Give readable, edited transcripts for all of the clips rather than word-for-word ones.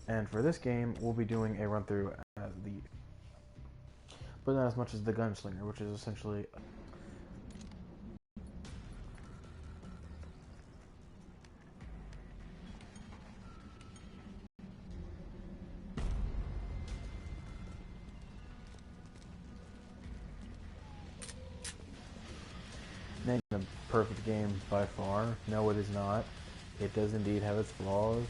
And for this game, we'll be doing a run through as the, but not as much as the Gunslinger, which is essentially not a perfect game by far. No, it is not. It does indeed have its flaws,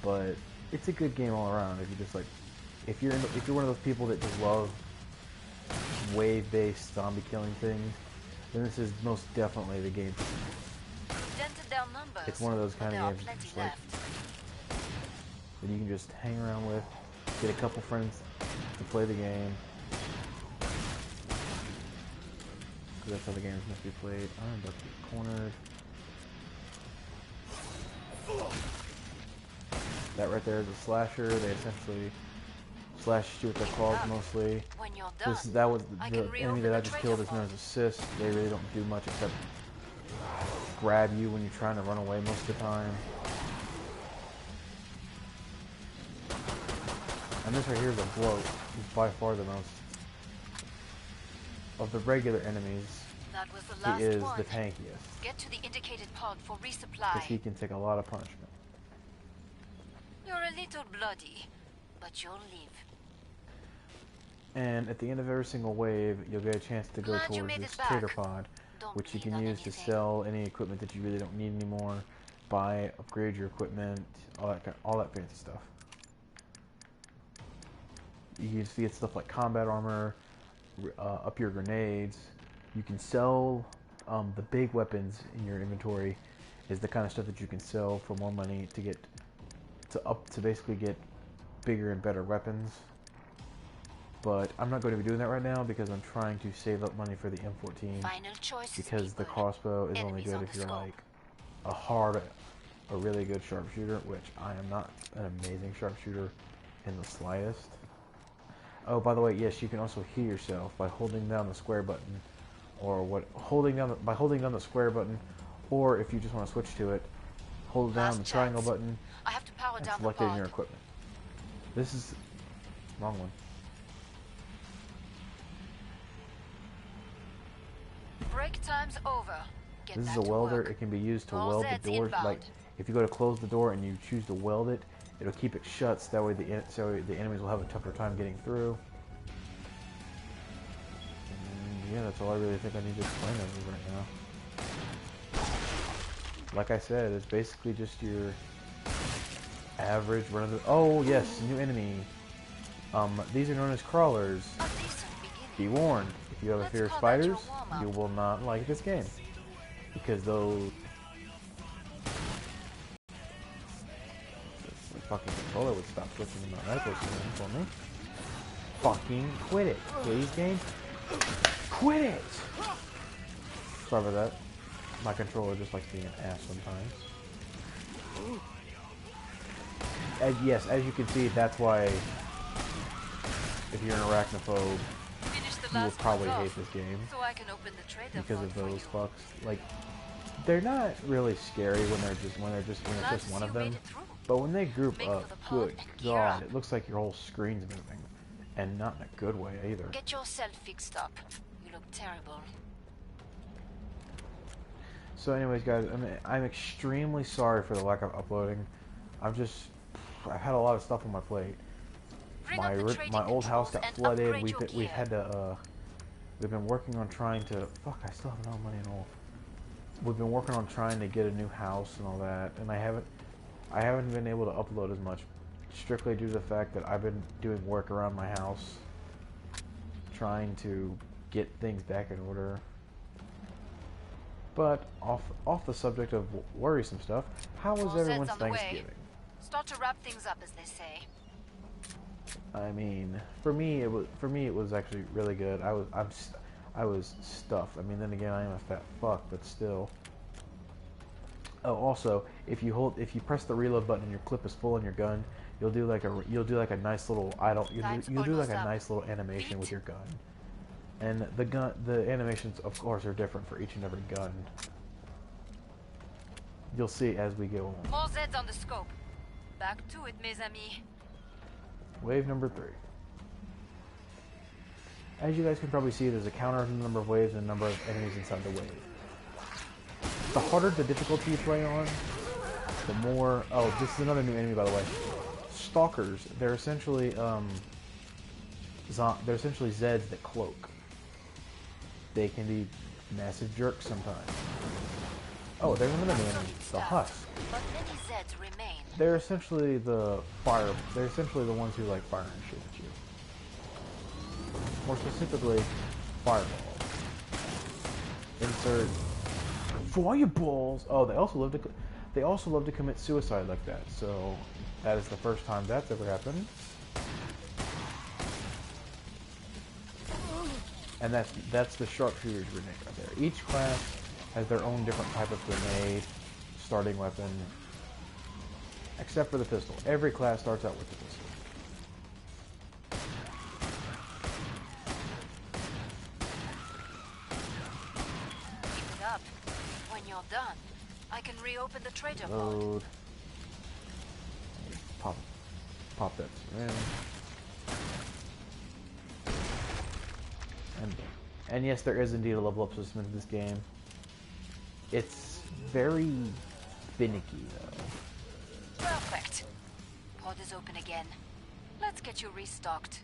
but it's a good game all around. If you just like, if you're one of those people that just love wave-based zombie killing things, then this is most definitely the game. It's one of those kind of games just like, that you can just hang around with, get a couple friends to play the game. Because that's how the games must be played. I'm about to get cornered. That right there is a slasher. They essentially slash you with their claws mostly. That was the enemy that I just killed is known as Assist. They really don't do much except grab you when you're trying to run away most of the time. And this right here is a Bloat. He's by far the most of the regular enemies. He is the tankiest. Get to the indicated pod for resupply. Because he can take a lot of punishment. You're a little bloody, but you'll live. And at the end of every single wave, you'll get a chance to go towards this trader pod, which you can use to sell any equipment that you really don't need anymore, buy, upgrade your equipment, all that fancy stuff. You can get stuff like combat armor, up your grenades. You can sell the big weapons in your inventory. Is the kind of stuff that you can sell for more money to get to basically get bigger and better weapons. But I'm not going to be doing that right now because I'm trying to save up money for the M14. Final choice, because the crossbow is only good if you're like a really good sharpshooter, which I am not an amazing sharpshooter in the slightest. Oh, by the way, yes, you can also heal yourself by holding down the square button, or holding down the square button, or if you just want to switch to it, hold down the triangle button and select it in your equipment. This is wrong one. Break time's over. This is a welder. It can be used to weld the doors. Like if you go to close the door and you choose to weld it, it'll keep it shut. So that way the enemies will have a tougher time getting through. And yeah, that's all I really think I need to explain over right now. Like I said, it's basically just your average run of the. Oh yes, new enemy. These are known as crawlers. Be warned. If you have a fear of spiders, you will not like this game. Because those... The fucking controller would stop switching to my rifle for me. Fucking quit it, please, game. Quit it! Sorry about that. My controller just likes being an ass sometimes. And yes, as you can see, that's why if you're an arachnophobe, you will probably hate this game because of those fucks. Like, they're not really scary when it's just one of them, but when they group up, good god, it looks like your whole screen's moving, and not in a good way either. Get yourself fixed up. You look terrible. So, anyways, guys, I'm extremely sorry for the lack of uploading. I've had a lot of stuff on my plate. My old house got flooded. We've been working on trying to. Fuck, I still have no money at all. We've been working on trying to get a new house and all that, and I haven't been able to upload as much, strictly due to the fact that I've been doing work around my house, trying to get things back in order. But off the subject of worrisome stuff, how was everyone's Thanksgiving? Start to wrap things up, as they say. I mean, for me it was actually really good. I was stuffed. I mean, then again, I am a fat fuck, but still. Oh, also, if you press the reload button and your clip is full in your gun, you'll do like a nice little you'll do like a nice little animation with your gun. And the animations, of course, are different for each and every gun. You'll see as we go on. More Zeds on the scope. Back to it, mes amis. Wave number 3. As you guys can probably see, there's a counter on the number of waves and the number of enemies inside the wave. The harder the difficulty you play on, the more... Oh, this is another new enemy, by the way. Stalkers. They're essentially, Zeds that cloak. They can be massive jerks sometimes. Oh, there's another new enemy. The Husk. But many Zeds remain. They're essentially the fire... They're essentially the ones who like fire and shit at you. More specifically, fireballs. Insert fireballs. Oh, they also love to commit suicide like that. So that is the first time that's ever happened. And that's the sharpshooter's grenade right there. Each class has their own different type of grenade, starting weapon, except for the pistol. Every class starts out with the pistol. Done. I can reopen the trader Load. Pop that in. And yes, there is indeed a level up system in this game. It's very finicky though. Perfect. Pod is open again. Let's get you restocked.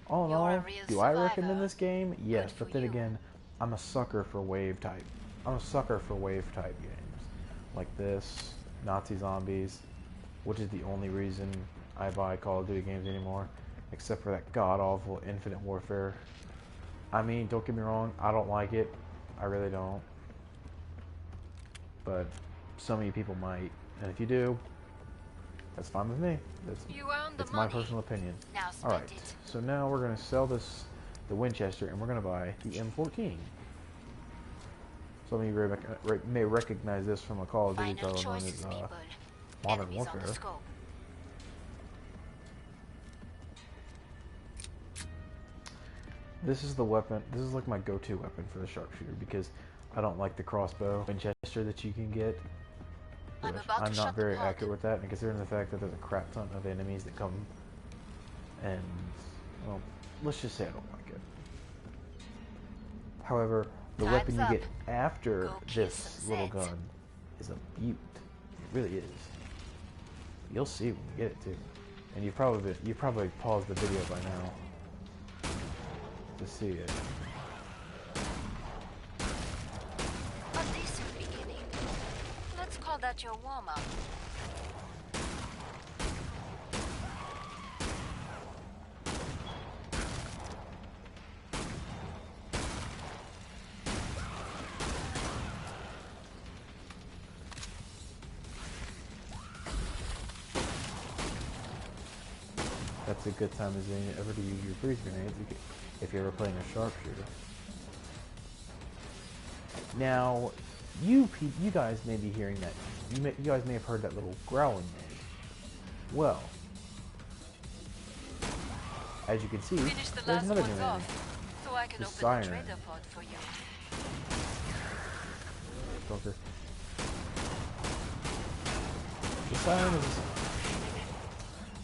All in You're all, a real do I survivor. recommend this game? Yes, Good but for then you. again, I'm a sucker for wave type. I'm a sucker for wave type games. Like this, Nazi Zombies, which is the only reason I buy Call of Duty games anymore, except for that god-awful Infinite Warfare. I mean, don't get me wrong, I don't like it. I really don't. But some of you people might. And if you do, that's fine with me. You earned the It's my money. personal opinion. Now spend Alright, it. so now we're going to sell the Winchester, and we're going to buy the M14. Some of you may recognize this from a Call of Duty Final title known choices, as people. Modern Enemies on the Warfare. scope. This is the weapon. This is like my go-to weapon for the sharpshooter because I don't like the crossbow Winchester that you can get. I'm which about to I'm shut not the very pod. accurate with that, and considering the fact that there's a crap ton of enemies that come, and well, let's just say I don't like it. However, the Time's weapon you up. get after Go kill this some little Zeds. gun is a beaut. It really is. You'll see when you get it too, and you probably paused the video by now to see it. A decent beginning. Let's call that your warm-up. That's a good time as any ever to use your freeze grenades if you're ever playing a sharpshooter. Now, you guys may be hearing that. You guys may have heard that little growling noise. Well, as you can see, Finish the there's last another new ones enemy. off, so I can The open siren. the trader pod for you. Stalker.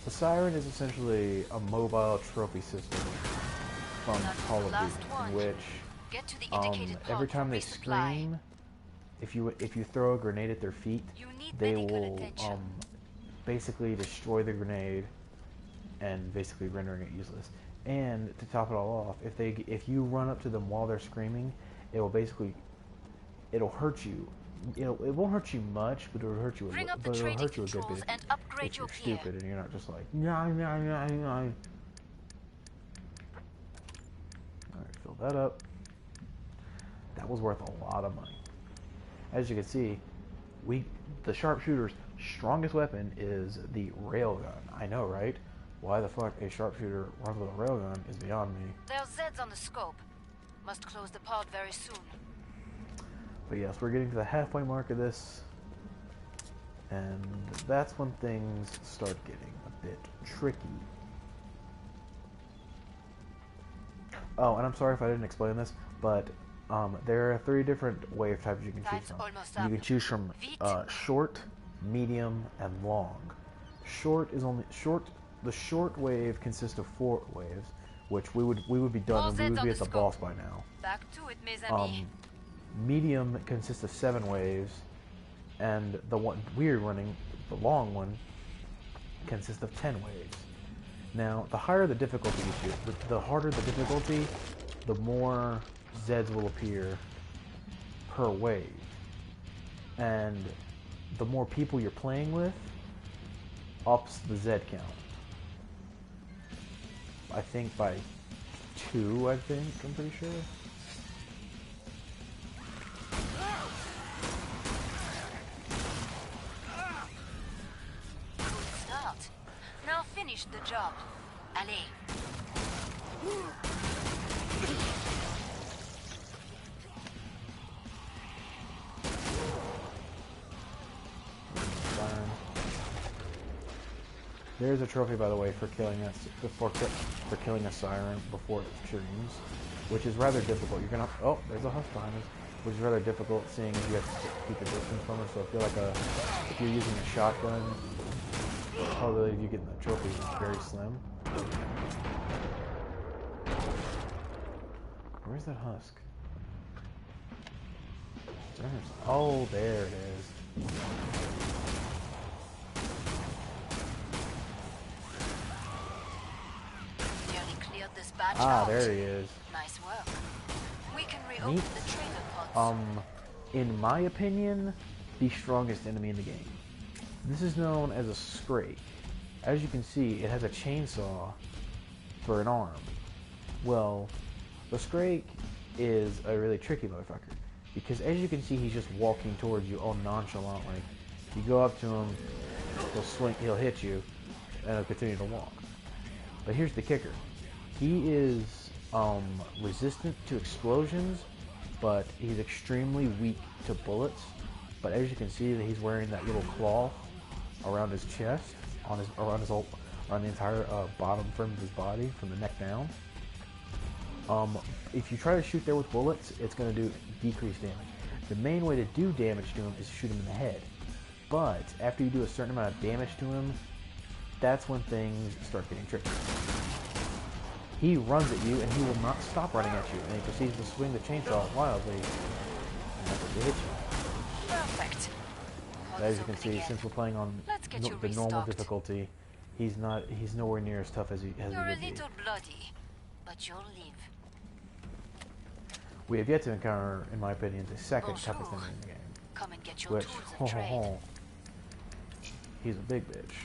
The siren is essentially a mobile trophy system from That's Call the of last Duty, one. in which Get to the indicated pod every for time they resupply. scream, if you throw a grenade at their feet, You need they medical will attention. basically destroy the grenade and basically rendering it useless. And to top it all off, if you run up to them while they're screaming, it'll hurt you. It won't hurt you much, but it'll hurt you a Bring little. up the But it'll trading hurt you a good controls bit and upgrade if your you're gear. stupid and you're not just like nah. Alright, fill that up. That was worth a lot of money. As you can see, the sharpshooter's strongest weapon is the railgun. I know, right? Why the fuck a sharpshooter runs with a railgun is beyond me. There are Zeds on the scope. Must close the pod very soon. But yes, we're getting to the halfway mark of this, and that's when things start getting a bit tricky. Oh, and I'm sorry if I didn't explain this, but there are 3 different wave types you can choose Time's from. almost You up. can choose from Vite. short, medium, and long. Short is only short. The short wave consists of 4 waves, which we would be done, and we would be at the boss by now. Back to it, mes amis. Medium consists of 7 waves, and the one we're running, the long one, consists of 10 waves. Now, the higher the difficulty you choose, the harder the difficulty, the more Zeds will appear per wave. And the more people you're playing with, ups the Zed count. I think by 2, I'm pretty sure. Now finish the job. Allez. There's a trophy, by the way, for killing us for killing a siren before it screams, which is rather difficult. You're gonna there's a husk behind us, which is rather difficult, seeing as you have to keep a distance from her. So I feel like if you're using a shotgun, the probability of you getting the trophy is very slim. Where's that husk? Oh, there it is. Nearly cleared this batch Ah, out. there he is. Nice work. We can reopen Neat. the trainer pods. In my opinion, the strongest enemy in the game. This is known as a Scrake. As you can see, it has a chainsaw for an arm. Well, the Scrake is a really tricky motherfucker, because as you can see, he's just walking towards you all nonchalantly. You go up to him, he'll hit you, and he'll continue to walk. But here's the kicker. He is resistant to explosions, but he's extremely weak to bullets. But as you can see, that he's wearing that little cloth around his chest, around the entire bottom frame of his body, from the neck down. If you try to shoot there with bullets, it's going to do decreased damage. The main way to do damage to him is to shoot him in the head. But after you do a certain amount of damage to him, that's when things start getting tricky. He runs at you, and he will not stop running at you, and he proceeds to swing the chainsaw wildly, and that's what hit you. Perfect. As you can see, since we're playing on the normal restocked. difficulty, he's nowhere near as tough as he You're a would be. little bloody, but you'll live. We have yet to encounter, in my opinion, the second toughest enemy in the game. Come and get your Which, tools of trade. He's a big bitch.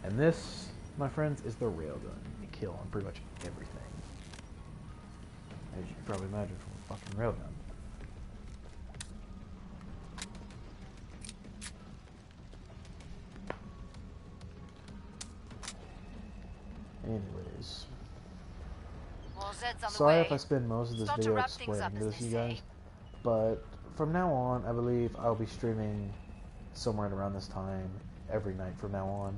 And this, my friends, is the railgun. You kill on pretty much everything, as you can probably imagine from a fucking railgun. Anyways, More Zeds on the sorry way. if I spend most of this Start to video wrap things explaining up, as this they to you guys, say. but from now on, I believe I'll be streaming somewhere at around this time every night from now on.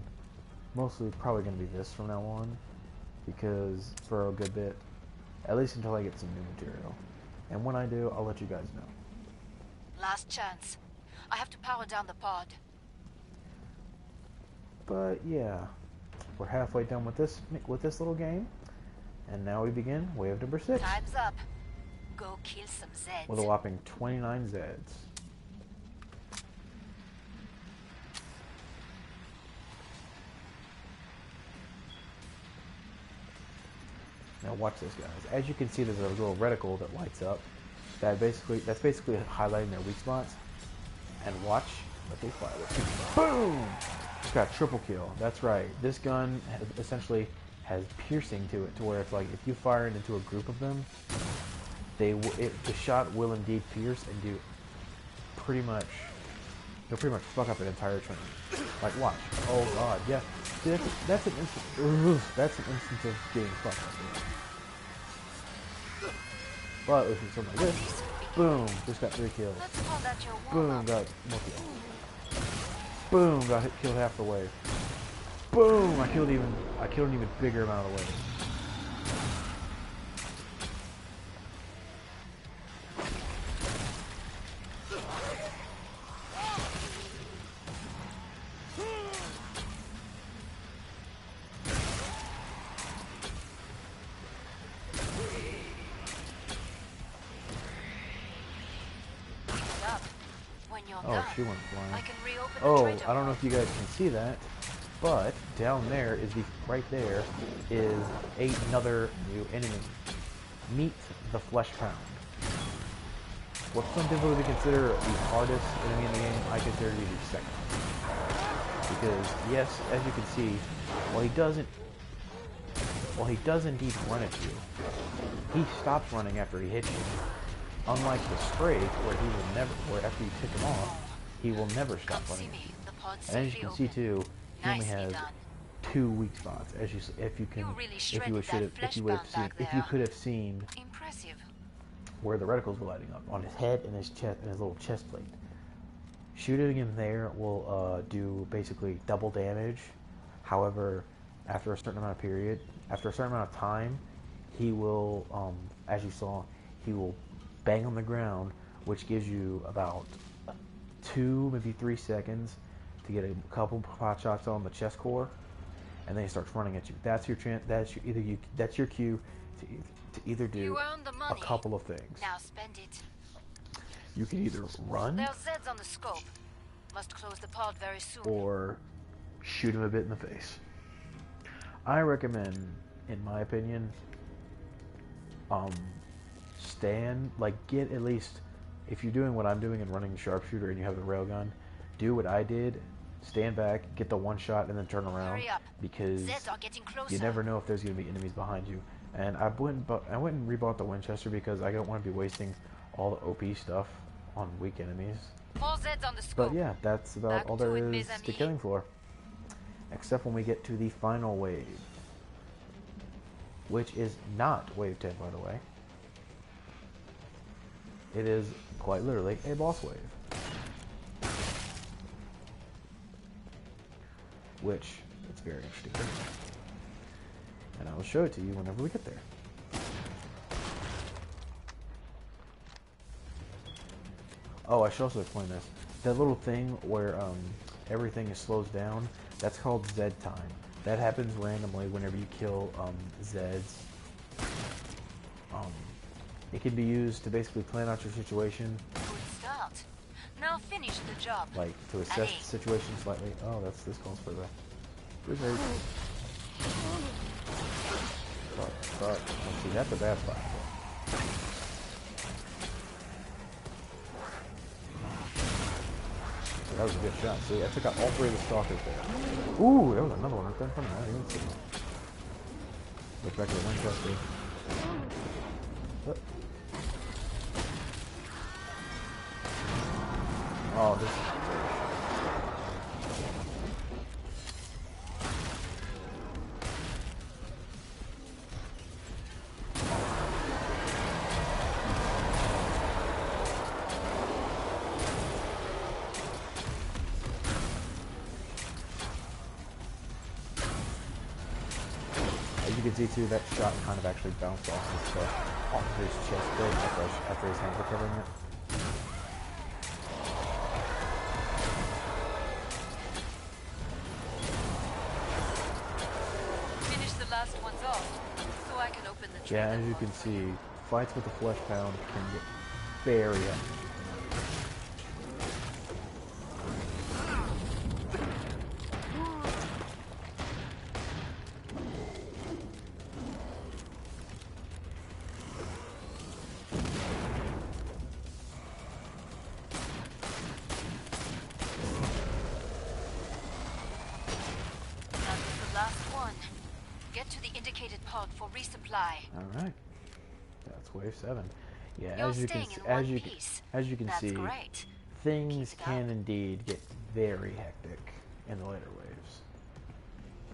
Mostly probably going to be this from now on, because for a good bit, at least until I get some new material. And when I do, I'll let you guys know. Last chance. I have to power down the pod. But yeah, we're halfway done with this little game, and now we begin wave number 6 Time's up. Go kill some Zeds. with a whopping 29 Zeds. Now watch this, guys. As you can see, there's a little reticle that lights up. That's basically highlighting their weak spots. And watch what they fire with. Boom! Just got triple kill. That's right. This gun essentially has piercing to it, to where it's like if you fire it into a group of them, the shot will indeed pierce and do pretty much. They'll pretty much fuck up an entire train. Like watch. Oh god, yeah. See, that's an instant. That's an instance of being fucked up. But if it's something like this, boom, just got 3 kills. Let's call that your Boom, warm-up. got more kills. Boom, got killed half the way. Boom, I killed an even bigger amount of the way. you're Oh, done, she went I flying. can reopen the Oh, traitor I don't know pod. if you guys can see that, but down there is right there is another new enemy. Meet the Flesh Pound. What some people would consider the hardest enemy in the game, I consider to be the second. Because yes, as you can see, while he does indeed run at you, he stops running after he hits you. Unlike the Scrake, where after you tick him off, he will never stop Come see running at me. you. The pod's And as you safely can see open. too, he only Nicely has done. 2 weak spots. As you, if you can, You really if you shredded should that have, if flesh you would have bound seen, back if you there. could have seen Impressive. where the reticles were lighting up on his head and his chest and his little chest plate. Shooting him there will do basically double damage. However, after a certain amount of time, he will, as you saw, he will bang on the ground, which gives you about 2, maybe 3 seconds to get a couple pot shots on the chest core, and then he starts running at you. That's your chance. That's your cue to either do You earned the a money. couple of things. Now spend it. You can either run There's Zeds on the scope. Must close the pod very soon. or shoot him a bit in the face. I recommend, in my opinion, get at least, if you're doing what I'm doing and running sharpshooter and you have the railgun, do what I did. Stand back, get the one shot, and then turn around. Hurry up. Because Zeds are getting closer. you never know if there's going to be enemies behind you. And I went and rebought the Winchester because I don't want to be wasting all the OP stuff on weak enemies. More Zeds on the scope. But yeah, that's about Back all to there it, is mes to amis. Killing Floor. Except when we get to the final wave. Which is not Wave 10, by the way. It is quite literally a boss wave. Which, it's very interesting. And I will show it to you whenever we get there. Oh, I should also explain this. That little thing where everything is slows down, that's called Zed time. That happens randomly whenever you kill Zeds. It can be used to basically plan out your situation, Good start. Now finish the job. like to assess Allez. the situation slightly. Oh, this calls for the grenade. Let's see, that's a bad spot. That was a good shot. See, I took out all 3 of the stalkers there. Ooh, there was another one right there in front of me. I didn't even see it. Look back to the Winchester. Oh, this is as you can see too, that shot kind of actually bounced off his chest plate after his hands were covering it. Finish the last ones off, so I can open the Yeah, trailer as you pod. can see, fights with the Flesh Pound can get very epic. That was the last one. Get to the indicated pod for resupply. All right, that's wave 7. Yeah, You're as you can staying in one see, piece. as you can That's see, great. things Keep it can up. indeed get very hectic in the later waves.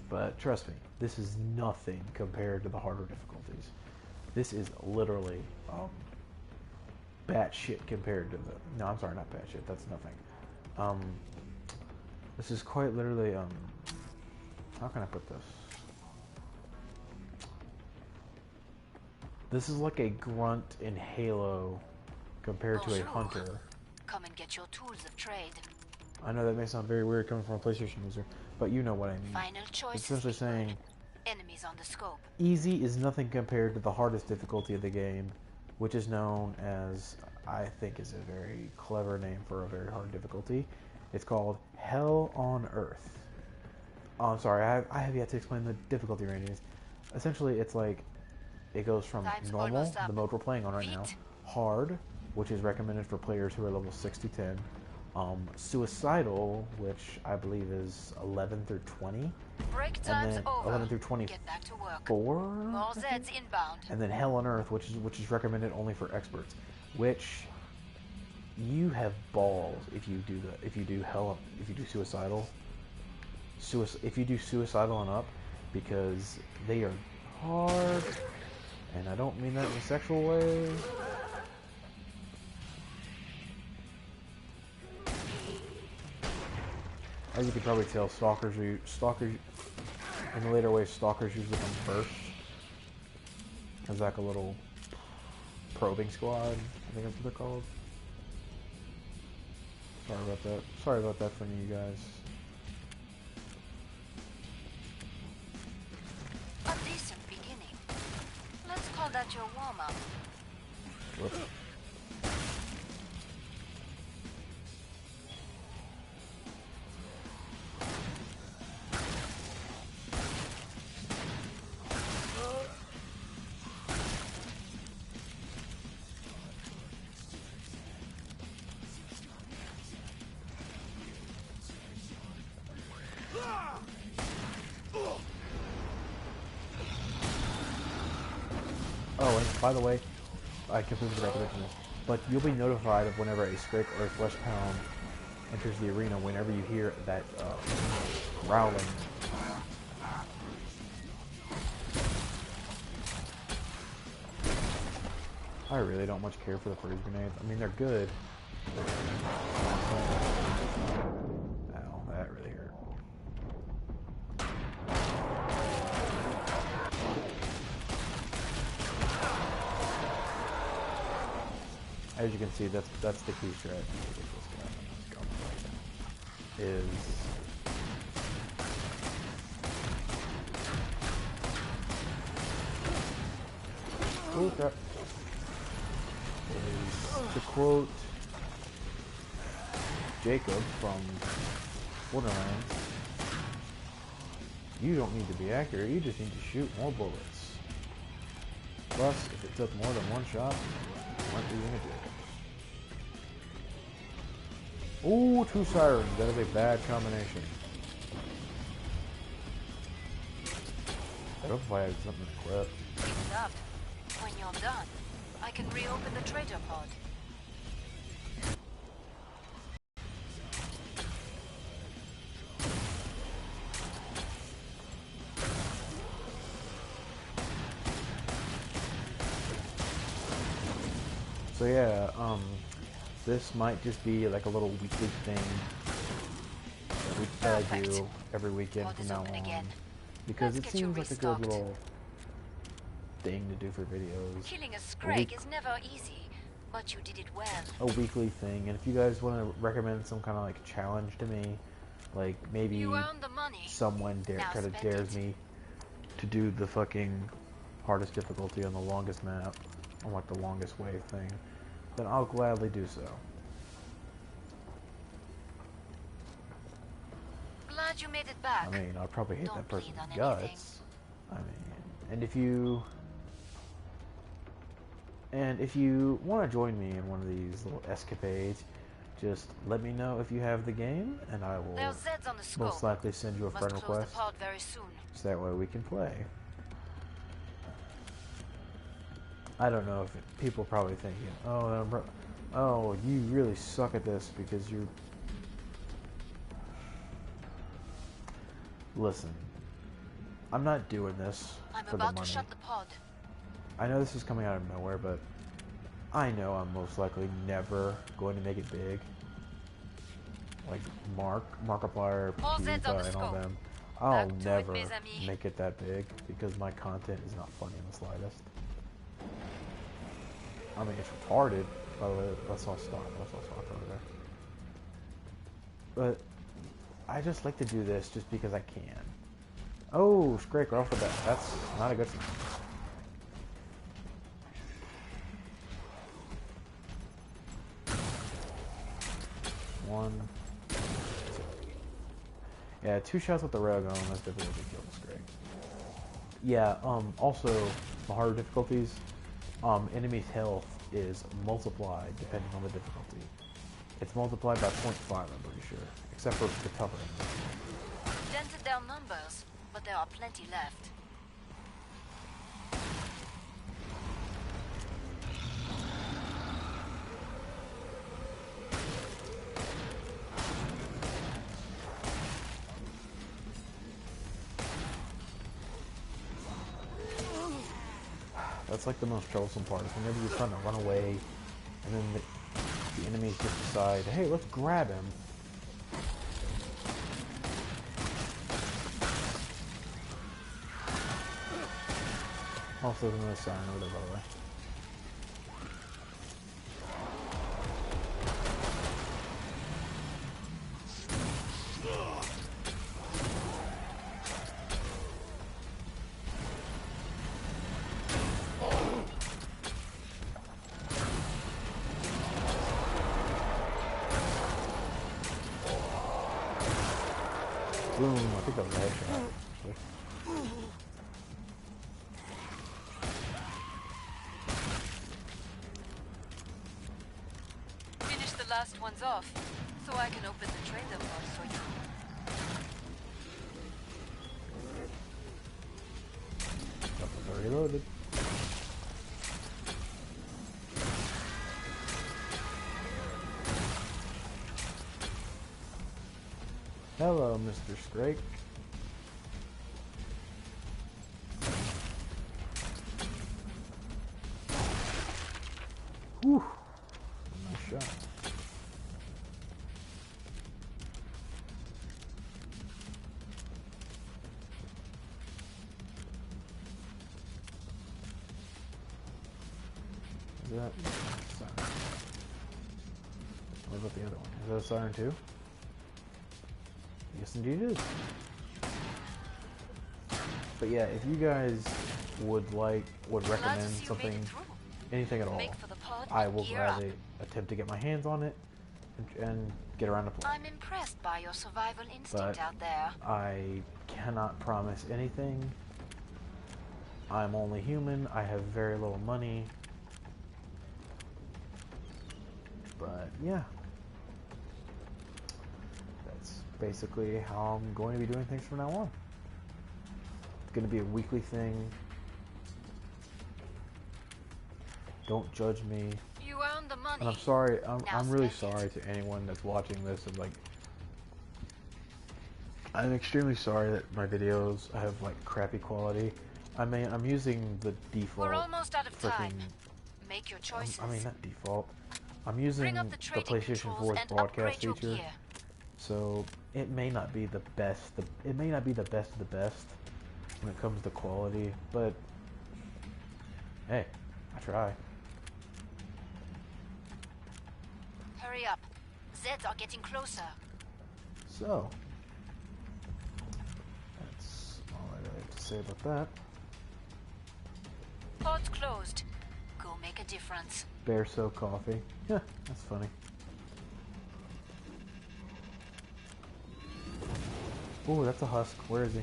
But trust me, this is nothing compared to the harder difficulties. This is literally batshit compared to the. No, I'm sorry, not batshit. That's nothing. This is quite literally. How can I put this? This is like a grunt in Halo compared to a Bonjour. hunter. Come and get your tools of trade. I know that may sound very weird coming from a PlayStation user, but you know what I mean. Final choice. It's essentially saying Enemies on the scope. easy is nothing compared to the hardest difficulty of the game, which is known as, I think is a very clever name for a very hard difficulty. It's called Hell on Earth. Oh, I'm sorry, I have yet to explain the difficulty ranges. Essentially, it's like, it goes from Time's normal, almost up. the mode we're playing on right now, Feet. hard, which is recommended for players who are level 6 to 10, suicidal, which I believe is 11 through 20, Break and time's then over. 11 through 24, Get back to work. More Zeds inbound. and then Hell on Earth, which is recommended only for experts, which you have balls if you do suicidal. If you do suicidal and up, because they are hard, and I don't mean that in a sexual way. As you can probably tell, stalkers in the later waves, stalkers usually come first. There's like a little probing squad, I think that's what they're called. Sorry about that. Sorry about that from you guys. A decent beginning. Let's call that your warm-up. Whoops. Oh, and by the way, I completely forgot to mention this, but you'll be notified of whenever a Scrake or a Flesh Pound enters the arena whenever you hear that growling. I really don't much care for the freeze grenades. I mean, they're good. Ow, that really hurt. As you can see, that's the key strat. Is oh crap. Is to quote Jacob from Borderlands, you don't need to be accurate, you just need to shoot more bullets. Plus, if it took more than one shot, you might be doing a dick. Ooh, 2 sirens. That is a bad combination. I hope if I had something to equip. Keep it up. When you're done, I can reopen the trader pod. So yeah, this might just be like a little weekly thing that I do every weekend from now on. Because it seems like a good little thing to do for videos. Killing a Scrake is never easy, but you did it well. A weekly thing, and if you guys want to recommend some kind of like challenge to me, like maybe someone dares me to do the fucking hardest difficulty on the longest map, on like the longest wave thing, then I'll gladly do so. Glad you made it back. I mean, I'll probably hit that person's bleed on guts. anything. I mean, and if you want to join me in one of these little escapades, just let me know if you have the game, and I will most likely send you a friend request, very soon. so that way we can play. I don't know if people probably thinking, oh, you really suck at this because you're. Listen, I'm not doing this for the money. To shut the pod. I know this is coming out of nowhere, but I know I'm most likely never going to make it big. Like Markiplier, PewDiePie, and all them. I'll never make it that big because my content is not funny in the slightest. I mean, it's retarded. By the way, that's all stock. That's all stock over there. But I just like to do this just because I can. Oh, Scrake right off the bat. That's not a good sign. 1, 2. Yeah, 2 shots with the railgun, that's difficult to kill this Greg. Yeah, also, the harder difficulties, enemy's health is multiplied depending on the difficulty. It's multiplied by 0.5, I'm pretty sure, except for the tougher enemies. Dented down numbers, but there are plenty left. That's like the most troublesome part, is whenever you're trying to run away, and then the enemies just decide, hey, let's grab him. Also, there's another siren over there, by the way. Boom, I think that was a headshot, actually. Finish the last ones off, so I can open the trailer box for you. Weapons are reloaded. Hello, Mr. Scrake. Whew. Nice shot. Is that siren? What about the other one? Is that a siren too? Yes, indeed it is. But yeah, if you guys would recommend something, anything at all, I will gladly attempt to get my hands on it and get around to play. I'm impressed by your survival instinct out there. I cannot promise anything. I'm only human. I have very little money. But yeah. Basically how I'm going to be doing things from now on. It's going to be a weekly thing. Don't judge me. You earned the money. And I'm sorry, I'm really sorry to anyone that's watching this, and like, I'm extremely sorry that my videos have like crappy quality. I mean, I'm using the default. We're almost out of time. Make your choices. I mean, not default. I'm using the PlayStation 4's broadcast feature. So it may not be the best. It may not be the best of the best when it comes to quality, but hey, I try. Hurry up! Zeds are getting closer. So that's all I really have to say about that. Pod's closed. Go make a difference. Bear so coffee. Yeah, that's funny. Ooh, that's a husk. Where is he?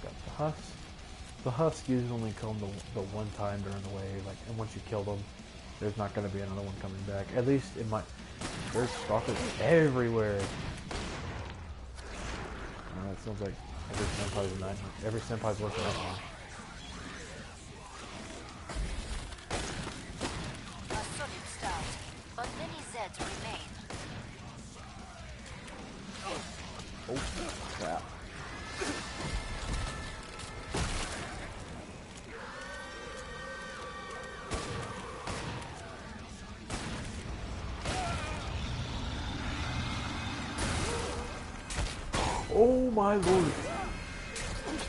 Got the husk. The husk usually only come the one time during the wave, like, and once you kill them, there's not going to be another one coming back. At least in my... There's stalkers everywhere. It sounds like every senpai's a nightmare. Every senpai's working out now. Oh, crap. Oh my lord.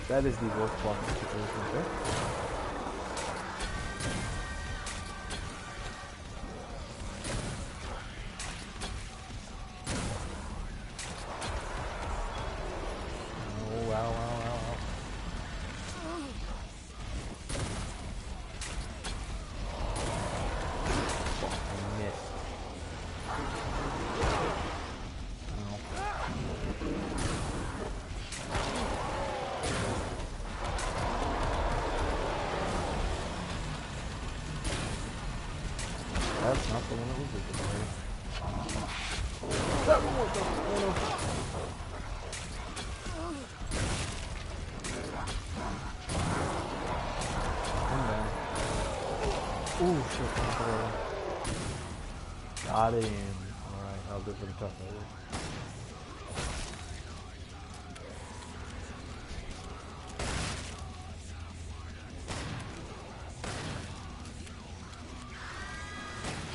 That is the worst blocking situation right there. that's not the one that was legendary. That one was Ooh, shit, got him. Alright, that was good for the tough later.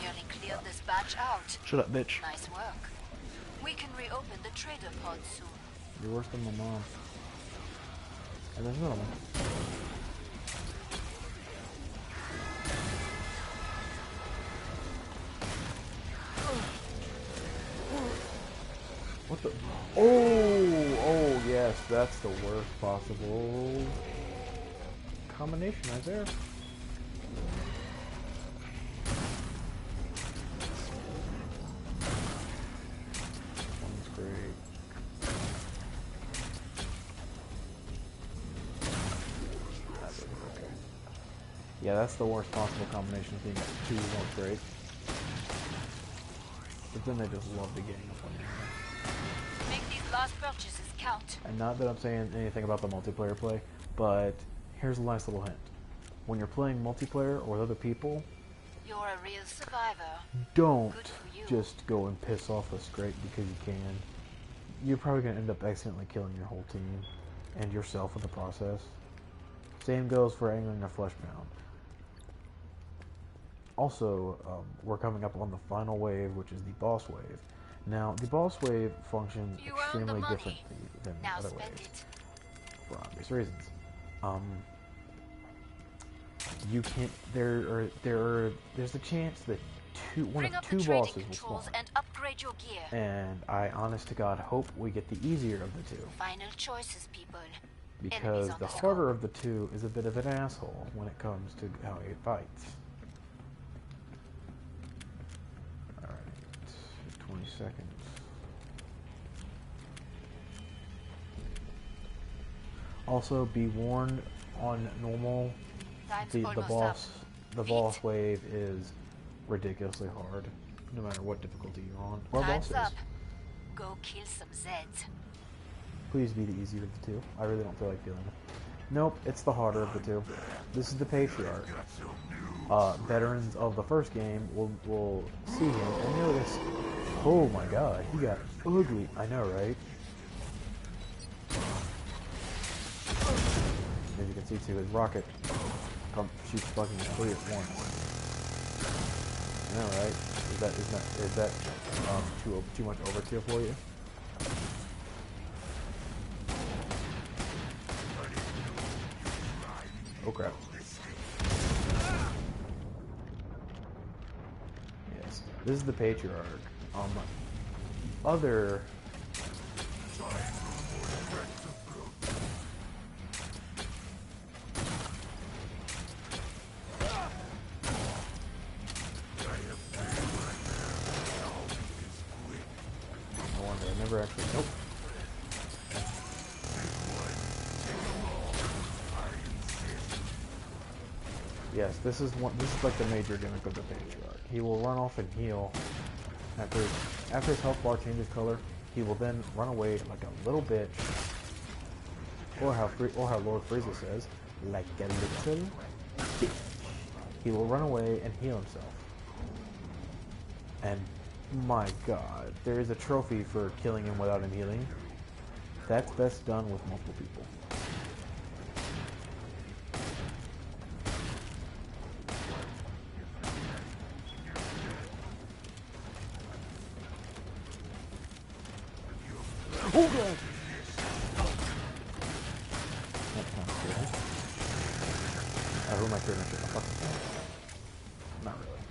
Nearly cleared this batch out. Shut up, bitch. Nice work. We can reopen the trader pod soon. You're worse than my mom. And there's another one. What the? Oh, yes, that's the worst possible combination right there. One's great. That's okay. Yeah, that's the worst possible combination. I think 2 won't great. But then they just love to gang up on you. Last purchases count. And not that I'm saying anything about the multiplayer play, but here's a nice little hint. When you're playing multiplayer or with other people, you're a real survivor. Don't just go and piss off a scrape because you can. You're probably going to end up accidentally killing your whole team and yourself in the process. Same goes for angling a fleshbound. Also, we're coming up on the final wave, which is the boss wave. Now, the boss wave functions extremely differently than other waves, for obvious reasons. You can't. There's a chance that one of two bosses will spawn. And upgrade your gear. And I, honest to God, hope we get the easier of the two. Final choices, people. Because the harder of the two is a bit of an asshole when it comes to how he fights. 20 seconds. Also, be warned on normal. The boss wave is ridiculously hard, no matter what difficulty you're on. Or boss is. Go kill some Zeds. Please be the easier of the two. I really don't feel like dealing with it. Nope, it's the harder of the two. This is the Patriarch. Veterans of the first game will see him and notice. Oh my god, he got ugly. I know, right? As you can see too, his rocket shoots fucking 3 at once. I know, right? Is that too much overkill for you? Oh crap. Yes, this is the Patriarch. Other no wonder I never actually nope. Yes, this is like the major gimmick of the Patriarch. He will run off and heal. After his health bar changes color, he will then run away like a little bitch, or how Lord Frieza says, like a little bitch. He will run away and heal himself. And my god, there is a trophy for killing him without him healing. That's best done with multiple people. Oh god! That sounds good. Who am I turning to? Not really.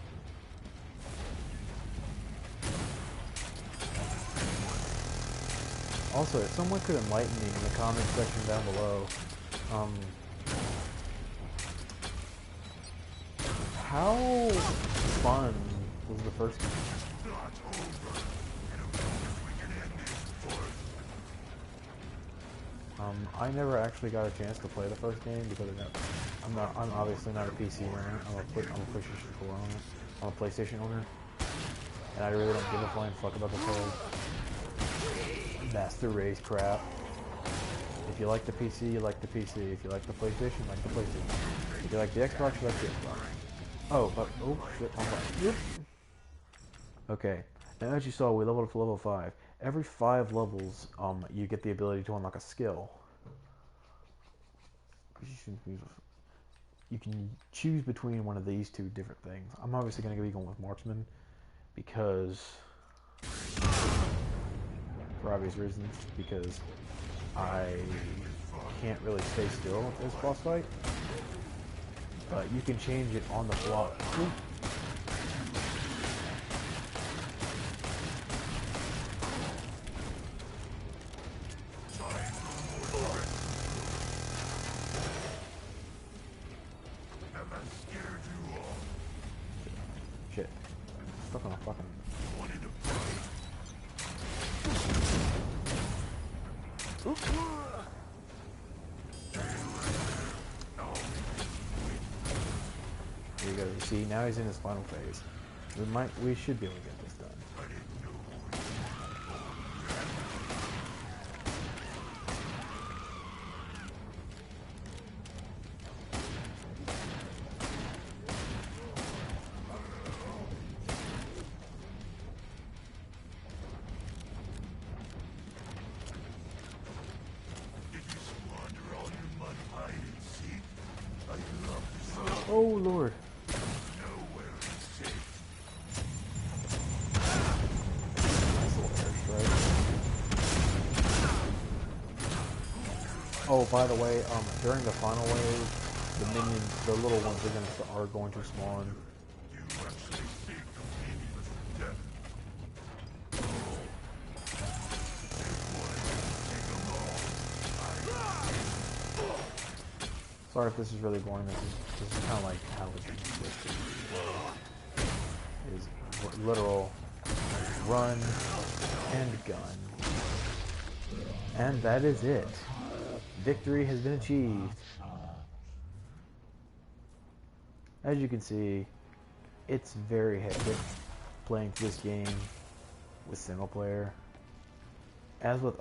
Also, if someone could enlighten me in the comment section down below, how fun was the first game? I never actually got a chance to play the first game because I'm obviously not a PC owner. I'm a PlayStation 4 owner. I'm a PlayStation owner, and I really don't give a flying fuck about this whole master race crap. If you like the PC, you like the PC. If you like the PlayStation, you like the PlayStation. If you like the Xbox, you like the Xbox. Oh, but oh shit! Okay. Now, as you saw, we leveled up to level 5. Every 5 levels, you get the ability to unlock a skill. You can choose between one of these two different things. I'm obviously going to be going with Marksman because, for obvious reasons, because I can't really stay still with this boss fight. But you can change it on the fly. Shit. Stuck on a fucking... There you go. You see, now he's in his final phase. We should be able to get this done. Oh Lord. Oh, by the way, during the final wave, the minions, the little ones, are going to spawn. Sorry if this is really boring. This is kind of like how it's is literal run and gun, and that is it. Victory has been achieved. As you can see, it's very hectic playing this game with single player. As with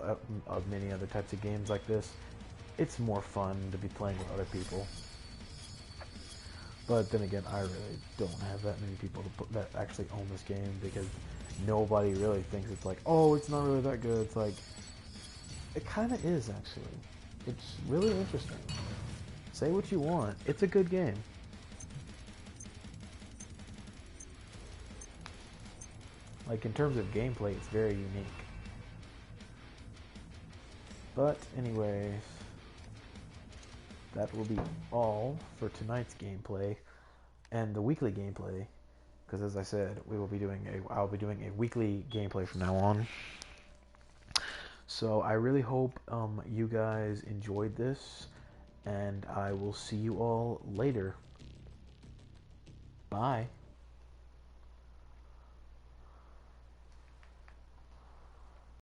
many other types of games like this, it's more fun to be playing with other people. But then again, I really don't have that many people that actually own this game, because nobody really thinks it's like, oh, it's not really that good. It's like, it kind of is, actually. It's really interesting. Say what you want. It's a good game. Like, in terms of gameplay, it's very unique. But anyways, that will be all for tonight's gameplay and the weekly gameplay, because as I said, I'll be doing a weekly gameplay from now on. So I really hope you guys enjoyed this, and I will see you all later. Bye.